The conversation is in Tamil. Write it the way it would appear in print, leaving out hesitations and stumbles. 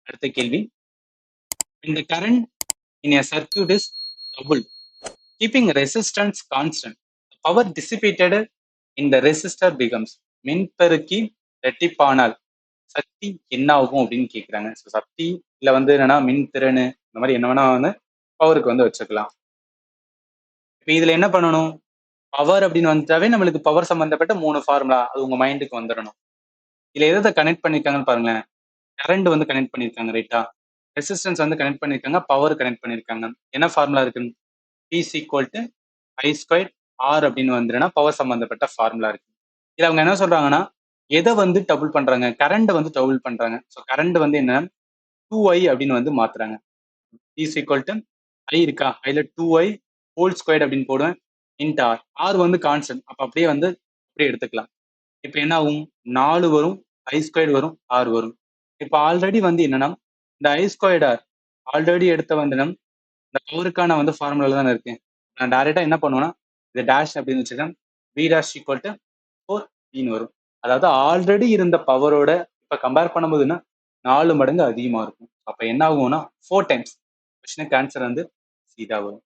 அடுத்த கேள்வி, இந்த current in a circuit is doubled, keeping resistance constant. Power dissipated in the resistor becomes. மின்பெருக்கி ரெட்டிப்பானால் சக்தி என்ன ஆகும் அப்படின்னு கேட்குறாங்க. ஸோ சக்தி இல்லை வந்து என்னன்னா மின்திறன் இந்த மாதிரி என்ன வேணா வந்து பவருக்கு வந்து வச்சுக்கலாம். இப்போ இதுல என்ன பண்ணணும், பவர் அப்படின்னு வந்துட்டாவே நம்மளுக்கு பவர் சம்பந்தப்பட்ட 3 ஃபார்முலா அது உங்க மைண்டுக்கு வந்துடணும். இதுல எதை கனெக்ட் பண்ணிருக்காங்கன்னு பாருங்களேன். கரண்ட் வந்து கனெக்ட் பண்ணிருக்காங்க ரைட்டா, ரெசிஸ்டன்ஸ் வந்து கனெக்ட் பண்ணிருக்காங்க, பவர் கனெக்ட் பண்ணிருக்காங்க. என்ன ஃபார்முலா இருக்கு, P is equal to I2 R அப்படின்னு வந்துருன்னா பவர் சம்பந்தப்பட்ட ஃபார்முலா இருக்கு. இதுல அவங்க என்ன சொல்றாங்கன்னா, எதை வந்து டபுள் பண்றாங்க, கரண்ட் வந்து டபுள் பண்றாங்க. ஸோ கரண்ட் வந்து என்ன 2I அப்படின்னு வந்து மாத்துறாங்க. P is equal to I இருக்கா, ஐல 2I ஹோல் ஸ்கொயர்ட் அப்படின்னு போடுவேன் இன்ட் ஆர். ஆர் வந்து கான்ஸ்டன்ட், அப்ப அப்படியே வந்து அப்படியே எடுத்துக்கலாம். இப்போ என்ன ஆகும், 4 வரும், I2 வரும், ஆர் வரும். இப்போ ஆல்ரெடி வந்து என்னன்னா இந்த I2 ஆர் ஆல்ரெடி எடுத்த வந்து இந்த பவருக்கான வந்து ஃபார்முலா தானே இருக்கு. நான் டைரக்டா என்ன பண்ணுவேன்னா இது டேஷ் அப்படின்னு வச்சுக்கேன், பி டேஷ் ஈக்குவல் டு 4 வரும். அதாவது ஆல்ரெடி இருந்த பவரோட இப்ப கம்பேர் பண்ணும்போதுன்னா 4 மடங்கு அதிகமா இருக்கும். அப்ப என்ன ஆகும்னா 4 டைம்ஸ். கொஸ்டினுக்கு ஆன்சர் வந்து சீதா வரும்.